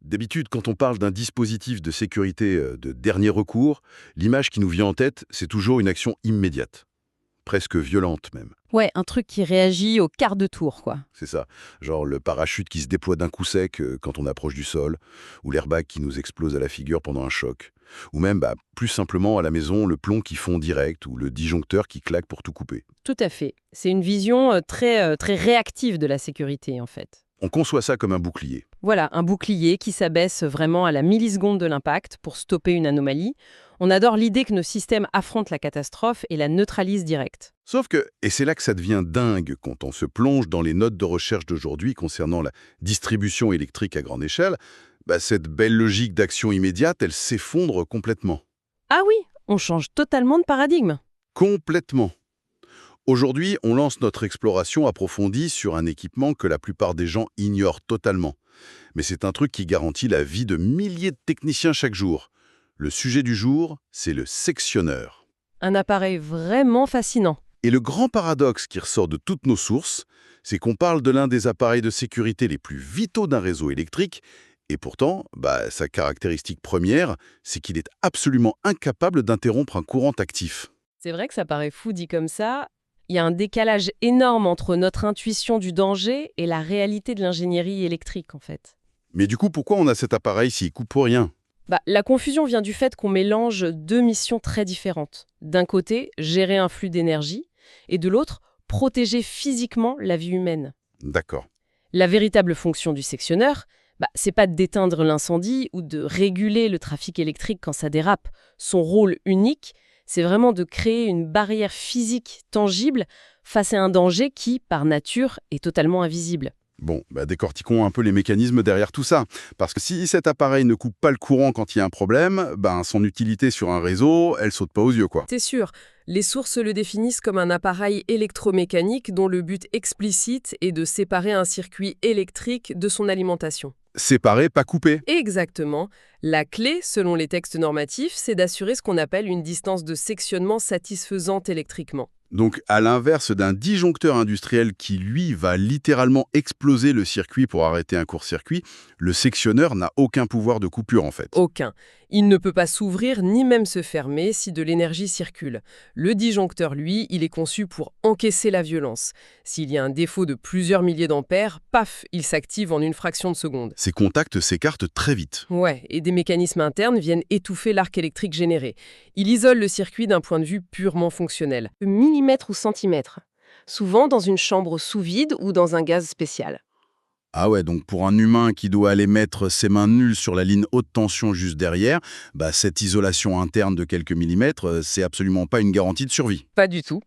D'habitude, quand on parle d'un dispositif de sécurité de dernier recours, l'image qui nous vient en tête, c'est toujours une action immédiate, presque violente même. Ouais, un truc qui réagit au quart de tour, quoi. C'est ça, genre le parachute qui se déploie d'un coup sec quand on approche du sol, ou l'airbag qui nous explose à la figure pendant un choc. Ou même, plus simplement à la maison, le plomb qui fond direct, ou le disjoncteur qui claque pour tout couper. Tout à fait. C'est une vision très réactive de la sécurité, en fait. On conçoit ça comme un bouclier. Voilà, un bouclier qui s'abaisse vraiment à la milliseconde de l'impact pour stopper une anomalie. On adore l'idée que nos systèmes affrontent la catastrophe et la neutralisent direct. Sauf que, et c'est là que ça devient dingue quand on se plonge dans les notes de recherche d'aujourd'hui concernant la distribution électrique à grande échelle, cette belle logique d'action immédiate, elle s'effondre complètement. Ah oui, on change totalement de paradigme. Complètement. Aujourd'hui, on lance notre exploration approfondie sur un équipement que la plupart des gens ignorent totalement. Mais c'est un truc qui garantit la vie de milliers de techniciens chaque jour. Le sujet du jour, c'est le sectionneur. Un appareil vraiment fascinant. Et le grand paradoxe qui ressort de toutes nos sources, c'est qu'on parle de l'un des appareils de sécurité les plus vitaux d'un réseau électrique, et pourtant, sa caractéristique première, c'est qu'il est absolument incapable d'interrompre un courant actif. C'est vrai que ça paraît fou dit comme ça. Il y a un décalage énorme entre notre intuition du danger et la réalité de l'ingénierie électrique, en fait. Mais du coup, pourquoi on a cet appareil s'il coupe pour rien ? La confusion vient du fait qu'on mélange deux missions très différentes. D'un côté, gérer un flux d'énergie, et de l'autre, protéger physiquement la vie humaine. D'accord. La véritable fonction du sectionneur, c'est pas d'éteindre l'incendie ou de réguler le trafic électrique quand ça dérape. Son rôle unique, c'est vraiment de créer une barrière physique tangible face à un danger qui, par nature, est totalement invisible. Bon, décortiquons un peu les mécanismes derrière tout ça. Parce que si cet appareil ne coupe pas le courant quand il y a un problème, son utilité sur un réseau, elle saute pas aux yeux, quoi. C'est sûr, les sources le définissent comme un appareil électromécanique dont le but explicite est de séparer un circuit électrique de son alimentation. Séparé, pas coupé. Exactement. La clé, selon les textes normatifs, c'est d'assurer ce qu'on appelle une distance de sectionnement satisfaisante électriquement. Donc, à l'inverse d'un disjoncteur industriel qui, lui, va littéralement exploser le circuit pour arrêter un court-circuit, le sectionneur n'a aucun pouvoir de coupure, en fait. Aucun. Il ne peut pas s'ouvrir ni même se fermer si de l'énergie circule. Le disjoncteur, lui, il est conçu pour encaisser la violence. S'il y a un défaut de plusieurs milliers d'ampères, paf, il s'active en une fraction de seconde. Ces contacts s'écartent très vite. Ouais, et des mécanismes internes viennent étouffer l'arc électrique généré. Il isole le circuit d'un point de vue purement fonctionnel. Millimètre ou centimètre. Souvent dans une chambre sous vide ou dans un gaz spécial. Ah ouais, donc pour un humain qui doit aller mettre ses mains nulles sur la ligne haute tension juste derrière, cette isolation interne de quelques millimètres, c'est absolument pas une garantie de survie. Pas du tout.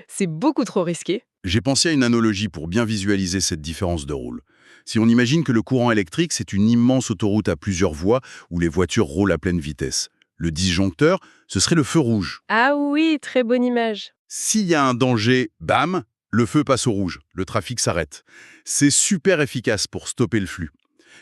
C'est beaucoup trop risqué. J'ai pensé à une analogie pour bien visualiser cette différence de rôle. Si on imagine que le courant électrique, c'est une immense autoroute à plusieurs voies où les voitures roulent à pleine vitesse. Le disjoncteur, ce serait le feu rouge. Ah oui, très bonne image. S'il y a un danger, bam, le feu passe au rouge, le trafic s'arrête. C'est super efficace pour stopper le flux.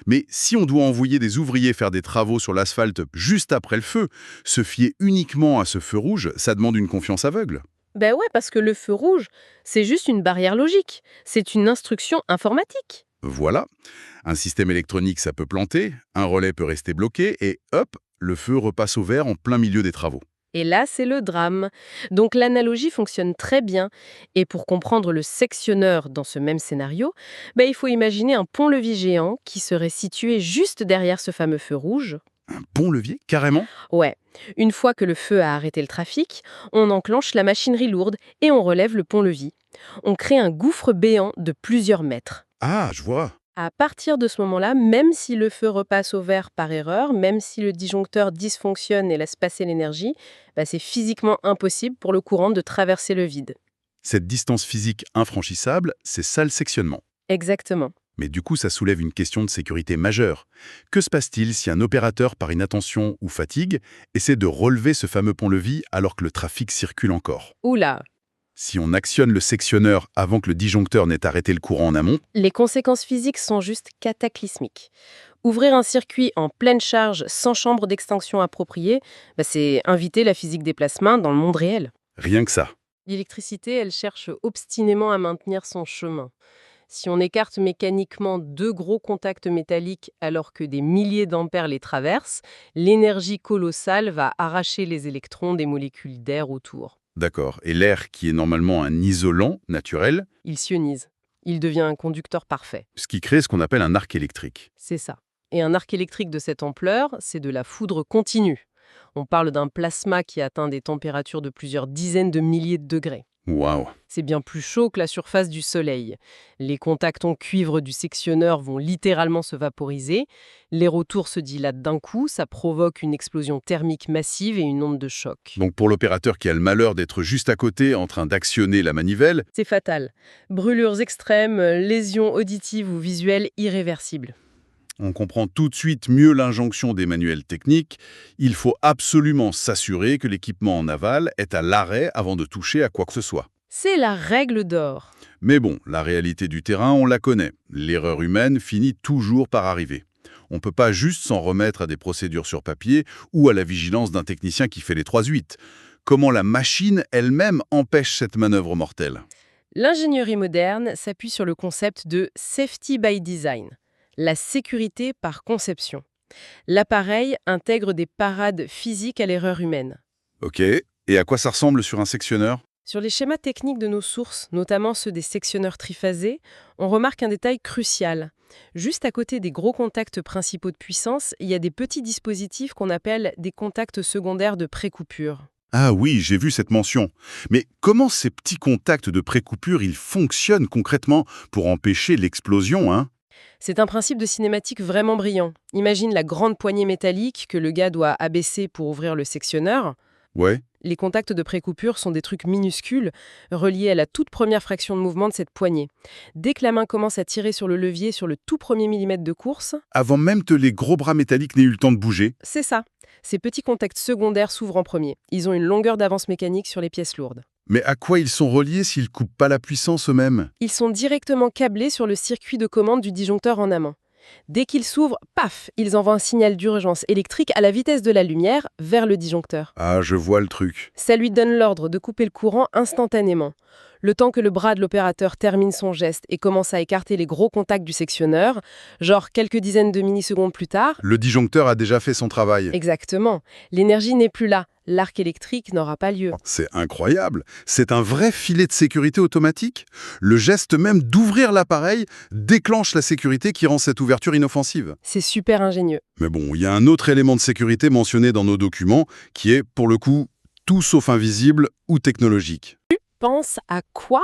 Mais si on doit envoyer des ouvriers faire des travaux sur l'asphalte juste après le feu, se fier uniquement à ce feu rouge, ça demande une confiance aveugle. Ouais, parce que le feu rouge, c'est juste une barrière logique. C'est une instruction informatique. Voilà, un système électronique, ça peut planter, un relais peut rester bloqué, et hop, le feu repasse au vert en plein milieu des travaux. Et là, c'est le drame. Donc l'analogie fonctionne très bien. Et pour comprendre le sectionneur dans ce même scénario, il faut imaginer un pont-levis géant qui serait situé juste derrière ce fameux feu rouge. Un pont-levis, carrément? Ouais. Une fois que le feu a arrêté le trafic, on enclenche la machinerie lourde et on relève le pont-levis. On crée un gouffre béant de plusieurs mètres. Ah, je vois. À partir de ce moment-là, même si le feu repasse au vert par erreur, même si le disjoncteur dysfonctionne et laisse passer l'énergie, c'est physiquement impossible pour le courant de traverser le vide. Cette distance physique infranchissable, c'est ça le sectionnement. Exactement. Mais du coup, ça soulève une question de sécurité majeure. Que se passe-t-il si un opérateur, par inattention ou fatigue, essaie de relever ce fameux pont-levis alors que le trafic circule encore? Oula. Si on actionne le sectionneur avant que le disjoncteur n'ait arrêté le courant en amont, Les conséquences physiques sont juste cataclysmiques. Ouvrir un circuit en pleine charge sans chambre d'extinction appropriée, c'est inviter la physique des plasmas dans le monde réel. rien que ça. L'électricité, elle cherche obstinément à maintenir son chemin. Si on écarte mécaniquement deux gros contacts métalliques alors que des milliers d'ampères les traversent, l'énergie colossale va arracher les électrons des molécules d'air autour. D'accord. Et l'air, qui est normalement un isolant naturel, Il s'ionise. Il devient un conducteur parfait. ce qui crée ce qu'on appelle un arc électrique. C'est ça. Et un arc électrique de cette ampleur, c'est de la foudre continue. On parle d'un plasma qui atteint des températures de plusieurs dizaines de milliers de degrés. Waouh. C'est bien plus chaud que la surface du Soleil. Les contacts en cuivre du sectionneur vont littéralement se vaporiser. L'air autour se dilate d'un coup, ça provoque une explosion thermique massive et une onde de choc. Donc pour l'opérateur qui a le malheur d'être juste à côté en train d'actionner la manivelle, C'est fatal. Brûlures extrêmes, lésions auditives ou visuelles irréversibles. on comprend tout de suite mieux l'injonction des manuels techniques. Il faut absolument s'assurer que l'équipement en aval est à l'arrêt avant de toucher à quoi que ce soit. C'est la règle d'or. Mais bon, la réalité du terrain, on la connaît. L'erreur humaine finit toujours par arriver. On ne peut pas juste s'en remettre à des procédures sur papier ou à la vigilance d'un technicien qui fait les 3-8. Comment la machine elle-même empêche cette manœuvre mortelle? L'ingénierie moderne s'appuie sur le concept de safety by design, la sécurité par conception. L'appareil intègre des parades physiques à l'erreur humaine. Ok, et à quoi ça ressemble sur un sectionneur? Sur les schémas techniques de nos sources, notamment ceux des sectionneurs triphasés, on remarque un détail crucial. Juste à côté des gros contacts principaux de puissance, il y a des petits dispositifs qu'on appelle des contacts secondaires de précoupure. Ah oui, j'ai vu cette mention. Mais comment ces petits contacts de précoupure, ils fonctionnent concrètement pour empêcher l'explosion, hein? C'est un principe de cinématique vraiment brillant. Imagine la grande poignée métallique que le gars doit abaisser pour ouvrir le sectionneur. Ouais. Les contacts de précoupure sont des trucs minuscules, reliés à la toute première fraction de mouvement de cette poignée. Dès que la main commence à tirer sur le levier sur le tout premier millimètre de course, Avant même que les gros bras métalliques n'aient eu le temps de bouger. c'est ça. Ces petits contacts secondaires s'ouvrent en premier. Ils ont une longueur d'avance mécanique sur les pièces lourdes. Mais à quoi ils sont reliés s'ils coupent pas la puissance eux-mêmes? Ils sont directement câblés sur le circuit de commande du disjoncteur en amont. Dès qu'ils s'ouvrent, paf, ils envoient un signal d'urgence électrique à la vitesse de la lumière vers le disjoncteur. Ah, je vois le truc. Ça lui donne l'ordre de couper le courant instantanément. Le temps que le bras de l'opérateur termine son geste et commence à écarter les gros contacts du sectionneur, genre quelques dizaines de millisecondes plus tard, Le disjoncteur a déjà fait son travail. exactement, l'énergie n'est plus là, l'arc électrique n'aura pas lieu. C'est incroyable. C'est un vrai filet de sécurité automatique. Le geste même d'ouvrir l'appareil déclenche la sécurité qui rend cette ouverture inoffensive. C'est super ingénieux. Mais bon, il y a un autre élément de sécurité mentionné dans nos documents qui est, pour le coup, tout sauf invisible ou technologique. Pense à quoi?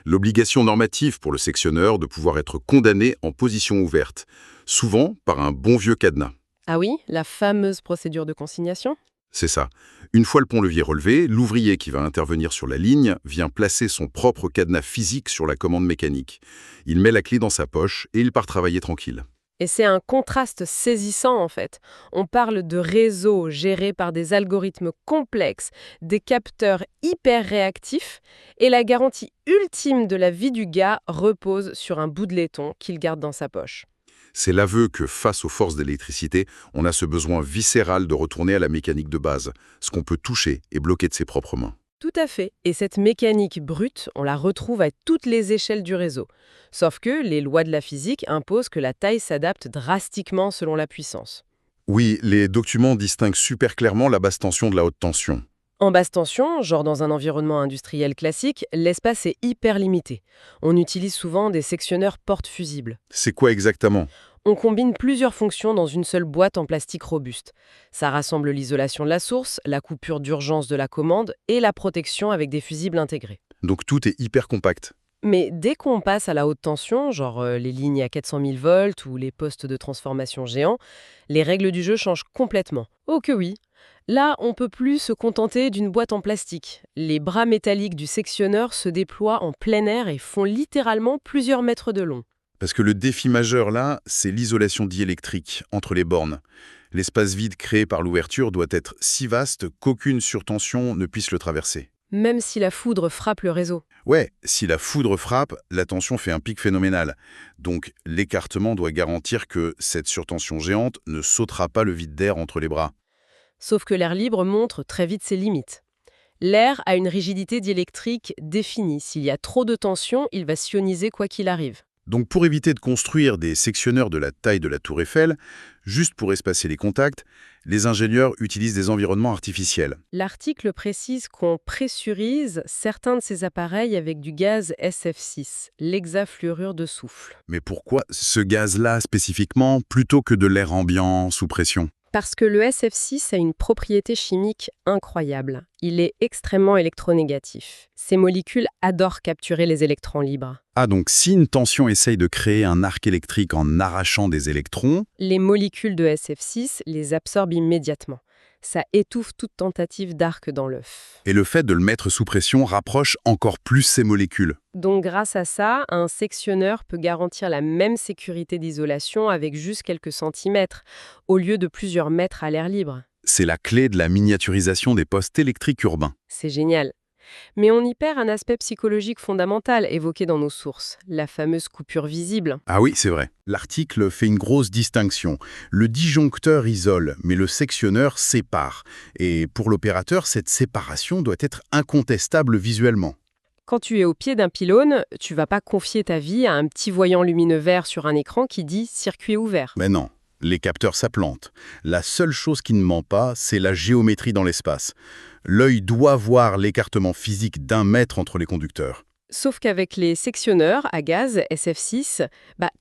L'obligation normative pour le sectionneur de pouvoir être condamné en position ouverte, souvent par un bon vieux cadenas. Ah oui, la fameuse procédure de consignation? C'est ça. Une fois le pont-levier relevé, l'ouvrier qui va intervenir sur la ligne vient placer son propre cadenas physique sur la commande mécanique. Il met la clé dans sa poche et il part travailler tranquille. Et c'est un contraste saisissant en fait. On parle de réseaux gérés par des algorithmes complexes, des capteurs hyper réactifs, et la garantie ultime de la vie du gars repose sur un bout de laiton qu'il garde dans sa poche. C'est l'aveu que, face aux forces d'électricité, on a ce besoin viscéral de retourner à la mécanique de base, ce qu'on peut toucher et bloquer de ses propres mains. Tout à fait. Et cette mécanique brute, on la retrouve à toutes les échelles du réseau. Sauf que les lois de la physique imposent que la taille s'adapte drastiquement selon la puissance. Oui, les documents distinguent super clairement la basse tension de la haute tension. En basse tension, genre dans un environnement industriel classique, l'espace est hyper limité. On utilise souvent des sectionneurs porte-fusibles. C'est quoi exactement? On combine plusieurs fonctions dans une seule boîte en plastique robuste. Ça rassemble l'isolation de la source, la coupure d'urgence de la commande et la protection avec des fusibles intégrés. Donc tout est hyper compact. Mais dès qu'on passe à la haute tension, genre les lignes à 400 000 volts ou les postes de transformation géants, les règles du jeu changent complètement. Oh que oui! Là, on peut plus se contenter d'une boîte en plastique. Les bras métalliques du sectionneur se déploient en plein air et font littéralement plusieurs mètres de long. Parce que le défi majeur là, c'est l'isolation diélectrique entre les bornes. L'espace vide créé par l'ouverture doit être si vaste qu'aucune surtension ne puisse le traverser. Même si la foudre frappe le réseau. Ouais, si la foudre frappe, la tension fait un pic phénoménal. Donc l'écartement doit garantir que cette surtension géante ne sautera pas le vide d'air entre les bras. Sauf que l'air libre montre très vite ses limites. L'air a une rigidité diélectrique définie. S'il y a trop de tension, il va s'ioniser quoi qu'il arrive. Donc pour éviter de construire des sectionneurs de la taille de la tour Eiffel, juste pour espacer les contacts, les ingénieurs utilisent des environnements artificiels. L'article précise qu'on pressurise certains de ces appareils avec du gaz SF6, l'hexafluorure de soufre. Mais pourquoi ce gaz-là spécifiquement, plutôt que de l'air ambiant sous pression? Parce que le SF6 a une propriété chimique incroyable. Il est extrêmement électronégatif. Ces molécules adorent capturer les électrons libres. Ah, donc si une tension essaye de créer un arc électrique en arrachant des électrons, Les molécules de SF6 les absorbent immédiatement. Ça étouffe toute tentative d'arc dans l'œuf. et le fait de le mettre sous pression rapproche encore plus ces molécules. Donc grâce à ça, un sectionneur peut garantir la même sécurité d'isolation avec juste quelques centimètres, au lieu de plusieurs mètres à l'air libre. C'est la clé de la miniaturisation des postes électriques urbains. C'est génial. Mais on y perd un aspect psychologique fondamental évoqué dans nos sources, la fameuse coupure visible. Ah oui, c'est vrai. L'article fait une grosse distinction. Le disjoncteur isole, mais le sectionneur sépare. Et pour l'opérateur, cette séparation doit être incontestable visuellement. Quand tu es au pied d'un pylône, tu vas pas confier ta vie à un petit voyant lumineux vert sur un écran qui dit « circuit ouvert Mais non, les capteurs s'applantent. La seule chose qui ne ment pas, c'est la géométrie dans l'espace. L'œil doit voir l'écartement physique d'1 mètre entre les conducteurs. ». Sauf qu'avec les sectionneurs à gaz SF6,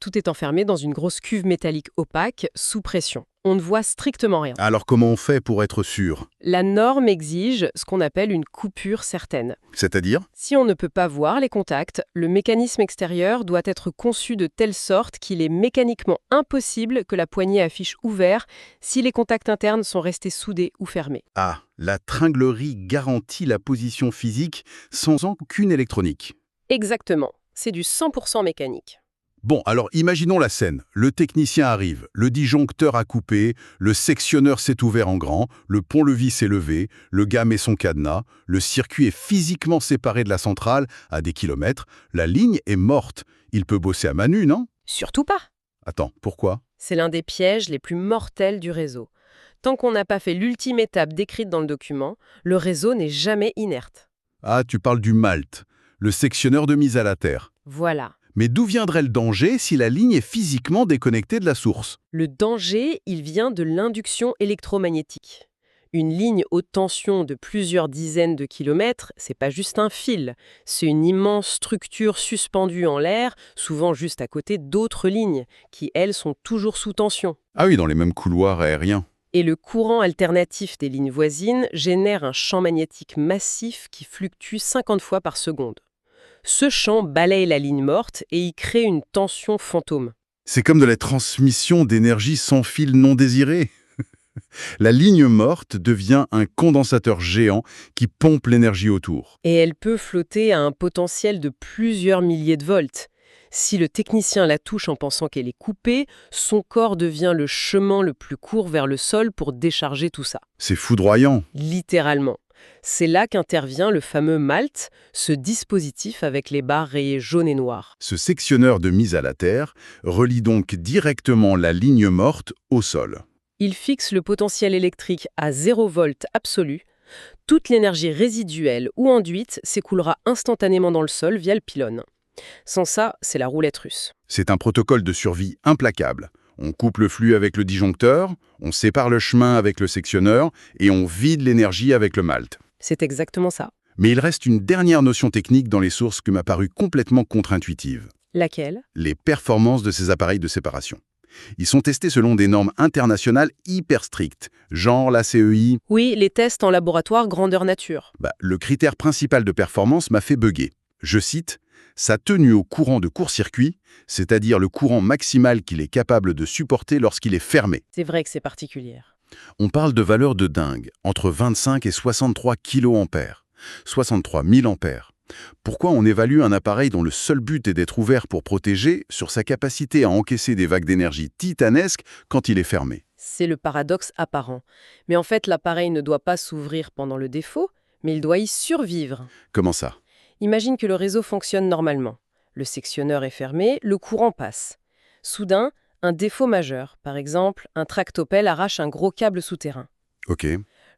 tout est enfermé dans une grosse cuve métallique opaque sous pression. On ne voit strictement rien. Alors comment on fait pour être sûr? La norme exige ce qu'on appelle une coupure certaine. C'est-à-dire? Si on ne peut pas voir les contacts, le mécanisme extérieur doit être conçu de telle sorte qu'il est mécaniquement impossible que la poignée affiche ouvert si les contacts internes sont restés soudés ou fermés. Ah, la tringlerie garantit la position physique sans aucune électronique. Exactement, c'est du 100% mécanique. Bon, alors imaginons la scène. Le technicien arrive, le disjoncteur a coupé, le sectionneur s'est ouvert en grand, le pont-levis s'est levé, le gars met son cadenas, le circuit est physiquement séparé de la centrale à des kilomètres, la ligne est morte. Il peut bosser à main nue, non? Surtout pas. Attends, pourquoi? C'est l'un des pièges les plus mortels du réseau. Tant qu'on n'a pas fait l'ultime étape décrite dans le document, le réseau n'est jamais inerte. Ah, tu parles du MALT, le sectionneur de mise à la terre. Voilà. Mais d'où viendrait le danger si la ligne est physiquement déconnectée de la source? Le danger, il vient de l'induction électromagnétique. Une ligne haute tension de plusieurs dizaines de kilomètres, c'est pas juste un fil, c'est une immense structure suspendue en l'air, souvent juste à côté d'autres lignes, qui elles sont toujours sous tension. Ah oui, dans les mêmes couloirs aériens. Et le courant alternatif des lignes voisines génère un champ magnétique massif qui fluctue 50 fois par seconde. Ce champ balaye la ligne morte et y crée une tension fantôme. C'est comme de la transmission d'énergie sans fil non désiré. La ligne morte devient un condensateur géant qui pompe l'énergie autour. Et elle peut flotter à un potentiel de plusieurs milliers de volts. Si le technicien la touche en pensant qu'elle est coupée, son corps devient le chemin le plus court vers le sol pour décharger tout ça. C'est foudroyant. Littéralement. C'est là qu'intervient le fameux MALT, ce dispositif avec les barres rayées jaunes et noires. Ce sectionneur de mise à la terre relie donc directement la ligne morte au sol. Il fixe le potentiel électrique à 0 volt absolu. Toute l'énergie résiduelle ou induite s'écoulera instantanément dans le sol via le pylône. Sans ça, c'est la roulette russe. C'est un protocole de survie implacable. On coupe le flux avec le disjoncteur, on sépare le chemin avec le sectionneur et on vide l'énergie avec le MALT. C'est exactement ça. Mais il reste une dernière notion technique dans les sources qui m'a paru complètement contre-intuitive. Laquelle? Les performances de ces appareils de séparation. Ils sont testés selon des normes internationales hyper strictes, genre la CEI. Oui, les tests en laboratoire grandeur nature. Le critère principal de performance m'a fait bugger. Je cite, « Sa tenue au courant de court-circuit, c'est-à-dire le courant maximal qu'il est capable de supporter lorsqu'il est fermé. » C'est vrai que c'est particulier. On parle de valeurs de dingue, entre 25 et 63 kA, 63 000 ampères. Pourquoi on évalue un appareil dont le seul but est d'être ouvert pour protéger sur sa capacité à encaisser des vagues d'énergie titanesques quand il est fermé? C'est le paradoxe apparent. Mais en fait, l'appareil ne doit pas s'ouvrir pendant le défaut, mais il doit y survivre. Comment ça? Imagine que le réseau fonctionne normalement. Le sectionneur est fermé, le courant passe. Soudain, un défaut majeur, par exemple, un tractopelle arrache un gros câble souterrain. Ok.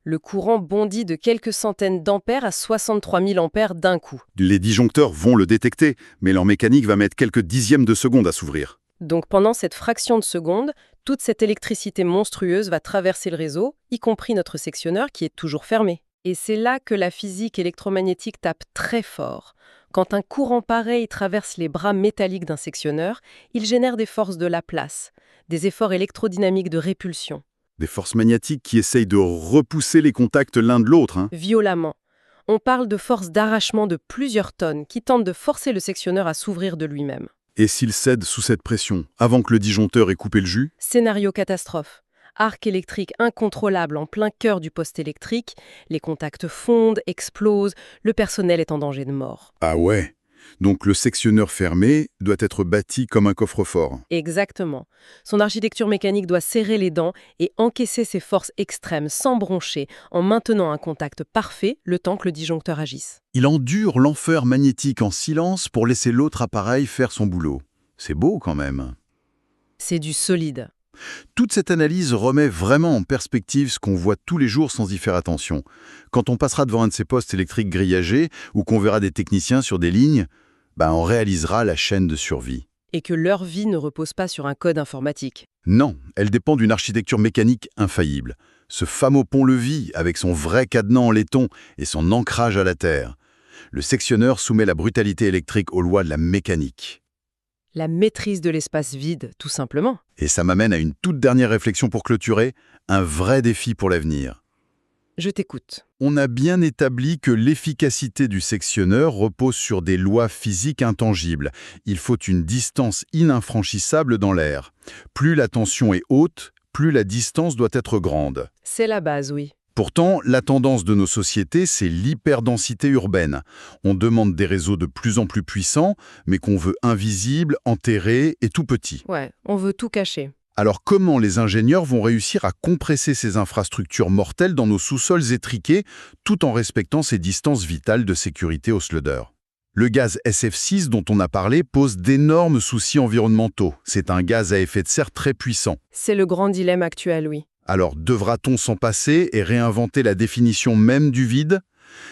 Le courant bondit de quelques centaines d'ampères à 63 000 ampères d'un coup. Les disjoncteurs vont le détecter, mais leur mécanique va mettre quelques dixièmes de seconde à s'ouvrir. Donc pendant cette fraction de seconde, toute cette électricité monstrueuse va traverser le réseau, y compris notre sectionneur qui est toujours fermé. Et c'est là que la physique électromagnétique tape très fort. Quand un courant pareil traverse les bras métalliques d'un sectionneur, il génère des forces de Laplace, des efforts électrodynamiques de répulsion. Des forces magnétiques qui essayent de repousser les contacts l'un de l'autre, hein. Violemment. On parle de forces d'arrachement de plusieurs tonnes qui tentent de forcer le sectionneur à s'ouvrir de lui-même. Et s'il cède sous cette pression, avant que le disjoncteur ait coupé le jus? Scénario catastrophe. Arc électrique incontrôlable en plein cœur du poste électrique, les contacts fondent, explosent, le personnel est en danger de mort. Ah ouais. Donc le sectionneur fermé doit être bâti comme un coffre-fort. Exactement. Son architecture mécanique doit serrer les dents et encaisser ces forces extrêmes sans broncher, en maintenant un contact parfait le temps que le disjoncteur agisse. Il endure l'enfer magnétique en silence pour laisser l'autre appareil faire son boulot. C'est beau quand même. C'est du solide. Toute cette analyse remet vraiment en perspective ce qu'on voit tous les jours sans y faire attention. Quand on passera devant un de ces postes électriques grillagés ou qu'on verra des techniciens sur des lignes, on réalisera la chaîne de survie. Et que leur vie ne repose pas sur un code informatique. Non, elle dépend d'une architecture mécanique infaillible. Ce fameux pont-levis, avec son vrai cadenas en laiton et son ancrage à la terre. Le sectionneur soumet la brutalité électrique aux lois de la mécanique. La maîtrise de l'espace vide, tout simplement. Et ça m'amène à une toute dernière réflexion pour clôturer, un vrai défi pour l'avenir. Je t'écoute. On a bien établi que l'efficacité du sectionneur repose sur des lois physiques intangibles. Il faut une distance ininfranchissable dans l'air. Plus la tension est haute, plus la distance doit être grande. C'est la base, oui. Pourtant, la tendance de nos sociétés, c'est l'hyperdensité urbaine. On demande des réseaux de plus en plus puissants, mais qu'on veut invisibles, enterrés et tout petits. Ouais, on veut tout cacher. Alors comment les ingénieurs vont réussir à compresser ces infrastructures mortelles dans nos sous-sols étriqués, tout en respectant ces distances vitales de sécurité au sludder? Le gaz SF6 dont on a parlé pose d'énormes soucis environnementaux. C'est un gaz à effet de serre très puissant. C'est le grand dilemme actuel, oui. Alors, devra-t-on s'en passer et réinventer la définition même du vide?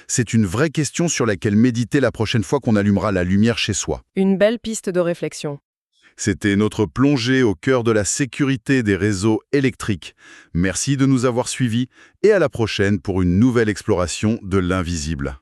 C'est une vraie question sur laquelle méditer la prochaine fois qu'on allumera la lumière chez soi. Une belle piste de réflexion. C'était notre plongée au cœur de la sécurité des réseaux électriques. Merci de nous avoir suivis et à la prochaine pour une nouvelle exploration de l'invisible.